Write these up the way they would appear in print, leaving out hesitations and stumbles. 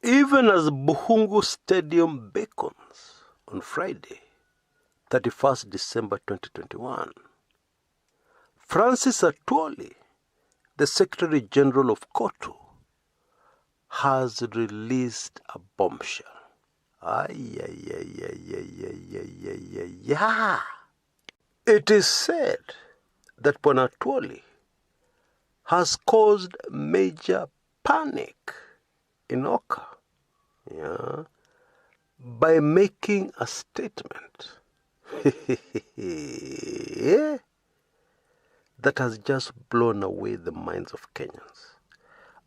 Even as Buhungu Stadium beckons on Friday, 31st December 2021, Francis Atwoli, the Secretary General of KOTU, has released a bombshell. It is said that Atwoli has caused major panic in Oka, by making a statement that has just blown away the minds of Kenyans.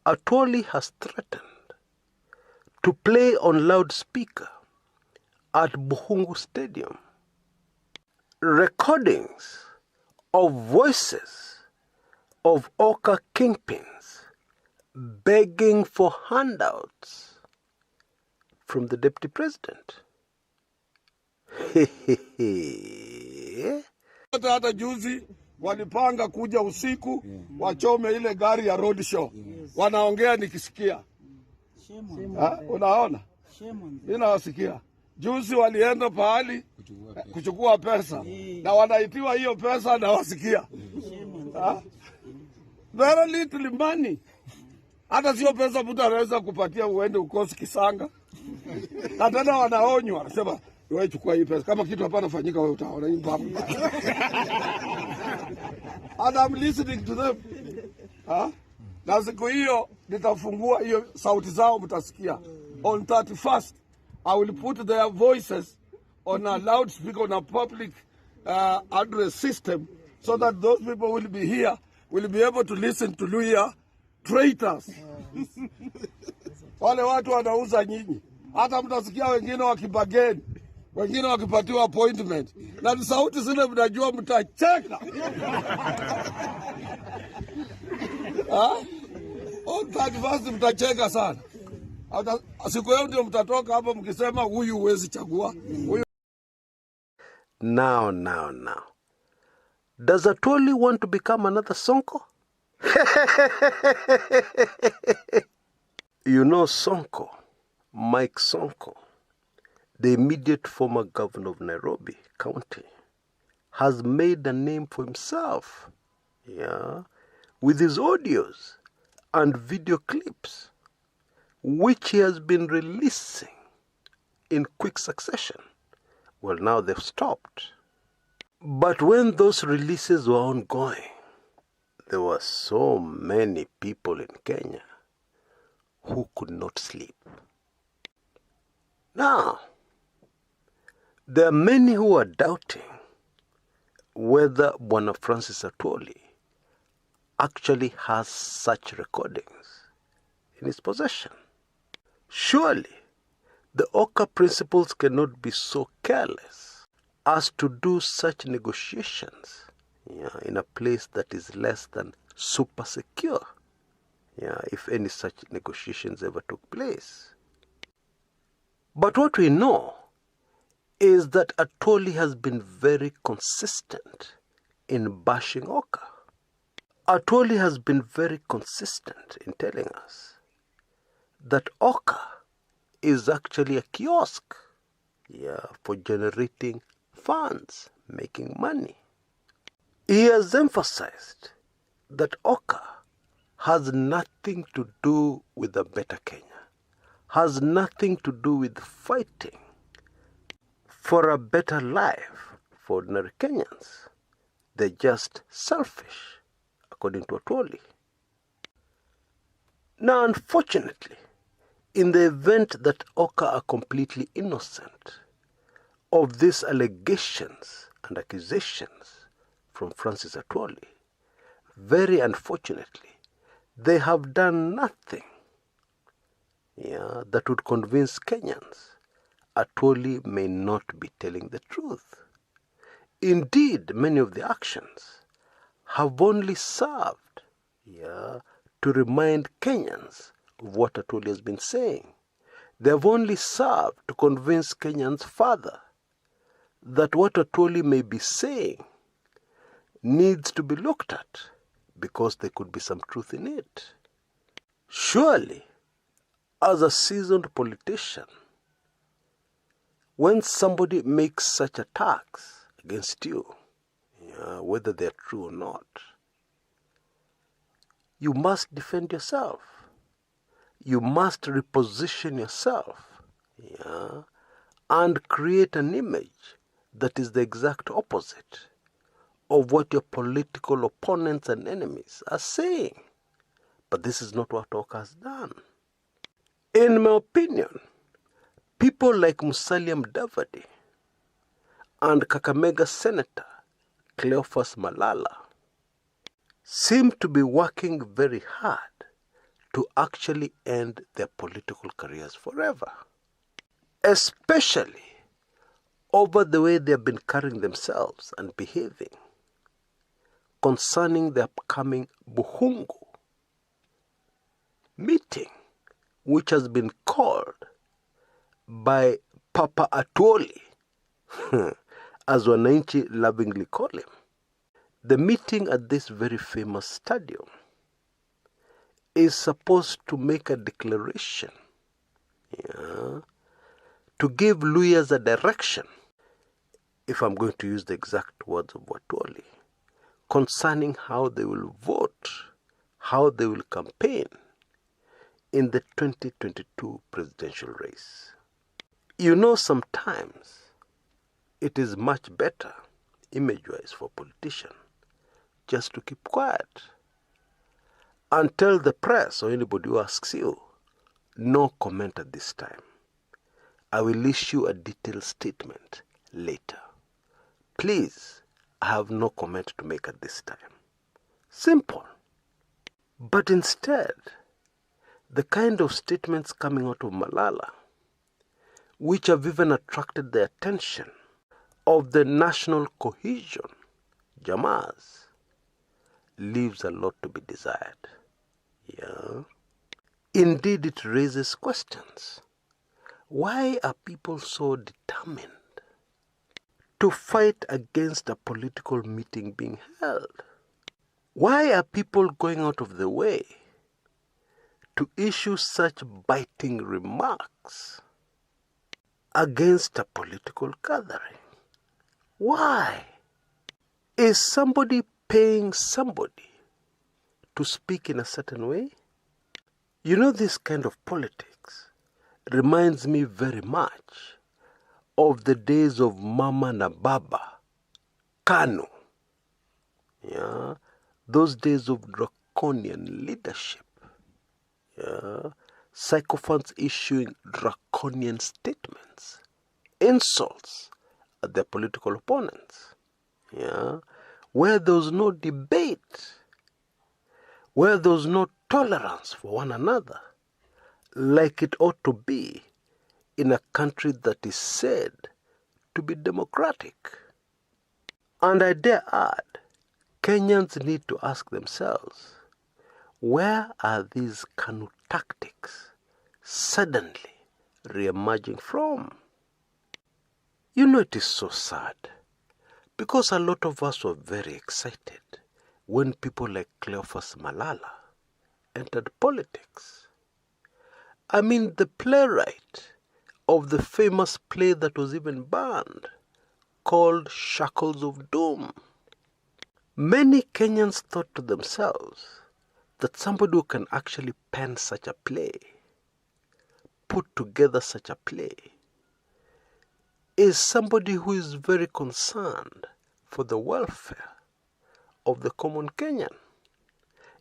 Atwoli has threatened to play on loudspeaker at Buhungu Stadium recordings of voices of Oka kingpins begging for handouts from the deputy president. Hata juzi walipanga kuja usiku wachome ile gari ya road show. Wanaongea nikisikia. Unaona? Mimi nawasikia. Juzi walienda pahali kuchukua pesa na wanaitiwa hiyo pesa na wasikia. Very little money. Hata sio pesa mtu anaweza kupatia uende ukosi kisanga. Na tena wanaonywa, wanasema wewe chukua hii pesa. Kama kitu hapana fanyika wewe utaona hii mpambo. And I'm listening to them. Na siku hiyo nitafungua hiyo sauti zao mtasikia. On 31st, I will put their voices on a loudspeaker, on a public address system, so that those people will be here, will be able to listen to Luya traitors. Wale watu wanauza nyinyi. Hata mtasikia wengine wakibageni, wengine wakipatiwa appointment. Na sauti zile mnajua mtacheka. On 31st mtacheka sana. Siku hiyo ndio mtatoka hapa mkisema huyu huwezi chagua. Now. Does Atwoli want to become another Sonko? You know Sonko, Mike Sonko, the immediate former governor of Nairobi County, has made a name for himself, with his audios and video clips, which he has been releasing in quick succession. Well, now they've stopped. But when those releases were ongoing, there were so many people in Kenya who could not sleep. Now, there are many who are doubting whether Bwana Francis Atwoli actually has such recordings in his possession. Surely, the Oka principals cannot be so careless as to do such negotiations in a place that is less than super secure, if any such negotiations ever took place. But what we know is that Atwoli has been very consistent in bashing Oka. Atwoli has been very consistent in telling us that Oka is actually a kiosk, for generating funds, making money. He has emphasized that Oka has nothing to do with a better Kenya, has nothing to do with fighting for a better life for ordinary Kenyans. They're just selfish, according to Atwoli. Now, unfortunately, in the event that Oka are completely innocent of these allegations and accusations from Francis Atwoli, very unfortunately, they have done nothing that would convince Kenyans Atwoli may not be telling the truth. Indeed, many of the actions have only served to remind Kenyans of what Atwoli has been saying. They have only served to convince Kenyans further that what Atwoli may be saying needs to be looked at because there could be some truth in it. Surely, As a seasoned politician, when somebody makes such attacks against you, whether they're true or not, you must defend yourself. You must reposition yourself, and create an image that is the exact opposite of what your political opponents and enemies are saying. But this is not what Oka has done. In my opinion, people like Musalia Mudavadi and Kakamega Senator Cleophas Malala seem to be working very hard to actually end their political careers forever, especially over the way they have been carrying themselves and behaving concerning the upcoming Buhungu meeting, which has been called by Papa Atwoli, as Wananchi lovingly call him. The meeting at this very famous stadium is supposed to make a declaration, to give Luyas a direction, if I'm going to use the exact words of Watwoli, concerning how they will vote, how they will campaign in the 2022 presidential race. Sometimes it is much better, image-wise, for politicians just to keep quiet and tell the press or anybody who asks you, no comment at this time. I will issue a detailed statement later. Please, I have no comment to make at this time. Simple. But instead, the kind of statements coming out of Malala, which have even attracted the attention of the national cohesion, Jamas, leaves a lot to be desired. Indeed, it raises questions. Why are people so determined to fight against a political meeting being held? Why are people going out of the way to issue such biting remarks against a political gathering? Why? Is somebody paying somebody to speak in a certain way? This kind of politics reminds me very much of the days of Mama na Baba, Kanu. Those days of draconian leadership. Sycophants issuing draconian statements, insults at their political opponents. Where there was no debate, where there was no tolerance for one another, like it ought to be in a country that is said to be democratic. And I dare add, Kenyans need to ask themselves, where are these Kanu tactics suddenly re-emerging from? It is so sad, because a lot of us were very excited when people like Cleophas Malala entered politics. The playwright of the famous play that was even banned, called Shackles of Doom. Many Kenyans thought to themselves that somebody who can actually pen such a play, put together such a play, is somebody who is very concerned for the welfare of the common Kenyan,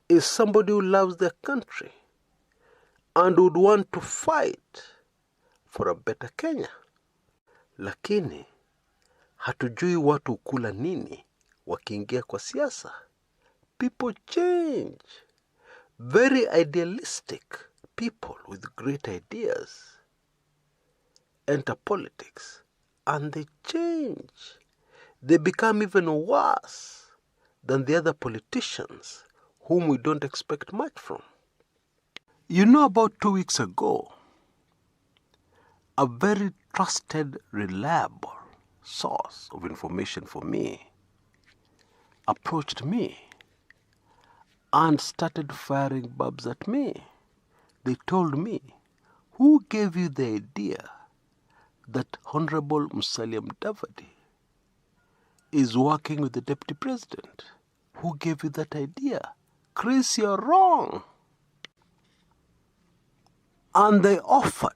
is somebody who loves their country and would want to fight for a better Kenya. Lakini hatujui watu kula nini wakiingia kwa siasa. People change. Very idealistic people with great ideas enter politics and they change. They become even worse than the other politicians whom we don't expect much from. About 2 weeks ago, a very trusted, reliable source of information for me approached me and started firing barbs at me. They told me, Who gave you the idea that Honorable Musalia Mudavadi is working with the Deputy President? Who gave you that idea? Chris, you're wrong. And they offered,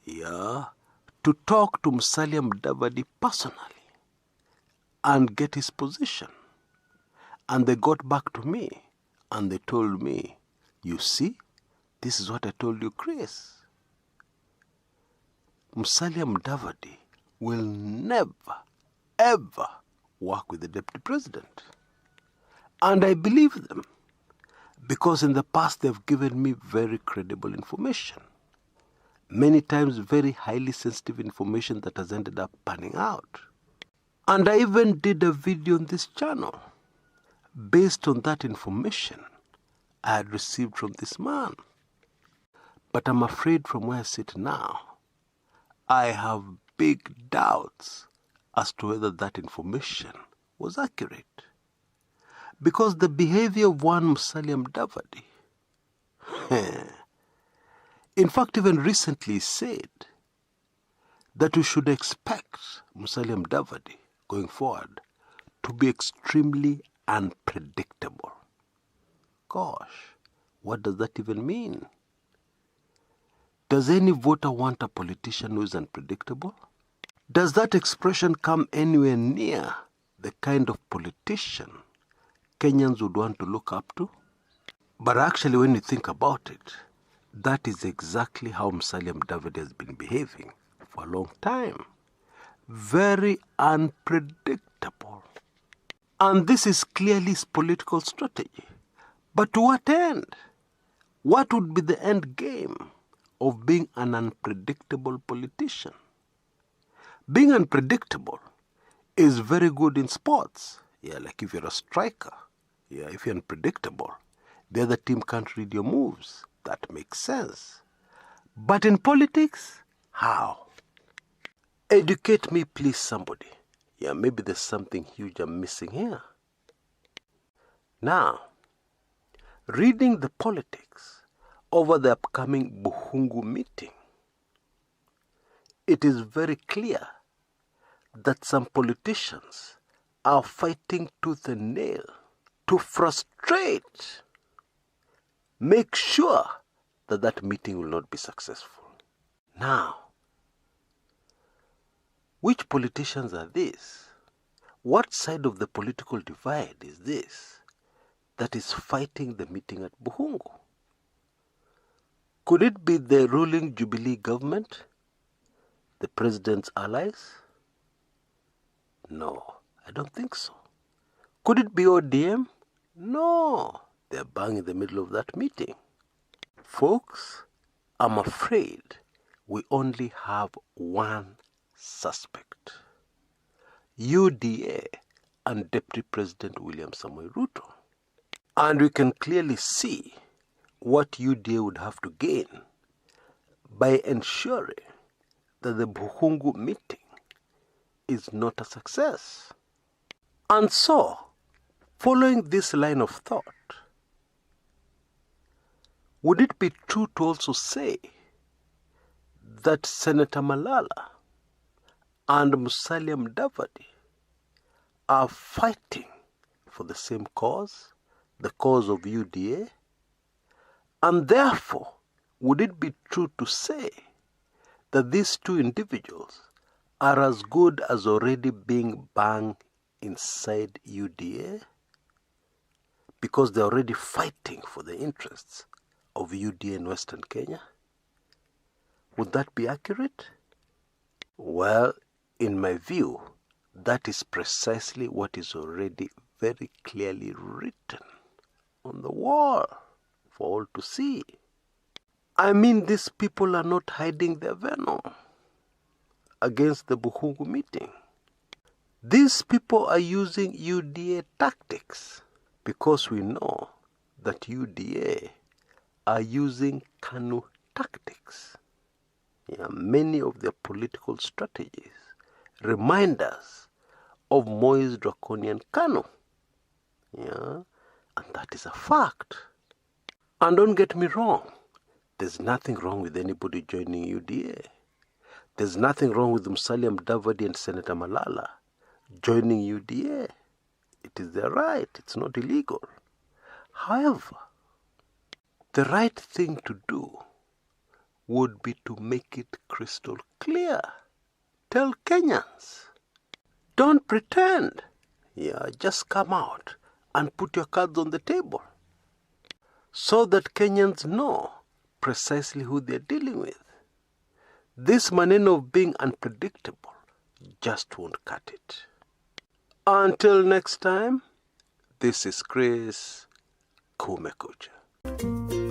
to talk to Musalia Mudavadi personally and get his position. And they got back to me and they told me, you see, this is what I told you, Chris. Musalia Mudavadi will never, ever work with the Deputy President. And I believe them, because in the past they've given me very credible information. Many times very highly sensitive information that has ended up panning out. And I even did a video on this channel based on that information I had received from this man. But I'm afraid from where I sit now, I have big doubts as to whether that information was accurate. Because the behavior of one Musalia Mudavadi, in fact, even recently said that we should expect Musalia Mudavadi going forward to be extremely unpredictable. Gosh, what does that even mean? Does any voter want a politician who is unpredictable? Does that expression come anywhere near the kind of politician Kenyans would want to look up to? But actually, when you think about it, that is exactly how Musalia Mudavadi has been behaving for a long time. Very unpredictable. And this is clearly his political strategy. But to what end? What would be the end game of being an unpredictable politician? Being unpredictable is very good in sports. Like if you're a striker, if you're unpredictable, the other team can't read your moves. That makes sense. But in politics, how? Educate me, please, somebody. Maybe there's something huge I'm missing here. Now, reading the politics over the upcoming Buhungu meeting, it is very clear that some politicians are fighting tooth and nail to frustrate, make sure that that meeting will not be successful. Now, which politicians are these? What side of the political divide is this that is fighting the meeting at Buhungu? Could it be the ruling Jubilee government, the president's allies? No, I don't think so. Could it be ODM? No, they're bang in the middle of that meeting. Folks, I'm afraid we only have one suspect. UDA and Deputy President William Samoei Ruto. And we can clearly see what UDA would have to gain by ensuring that the Buhungu meeting is not a success. And so, following this line of thought, would it be true to also say that Senator Malala and Musalia Mudavadi are fighting for the same cause, the cause of UDA? And therefore, would it be true to say that these two individuals are as good as already being banged inside UDA? Because they're already fighting for the interests of UDA in Western Kenya? Would that be accurate? Well, in my view, that is precisely what is already very clearly written on the wall for all to see. I mean, these people are not hiding their venom against the Buhungu meeting. These people are using UDA tactics because we know that UDA are using KANU tactics. Many of their political strategies remind us of Moi's draconian KANU. And that is a fact. And don't get me wrong, There's nothing wrong with anybody joining UDA. There's nothing wrong with Musalia Mudavadi and Senator Malala joining UDA. It is their right. It's not illegal. However, the right thing to do would be to make it crystal clear. Tell Kenyans. Don't pretend. Yeah, just come out and put your cards on the table so that Kenyans know precisely who they're dealing with. This maneno of being unpredictable just won't cut it. Until next time, this is Chris Kumekucha.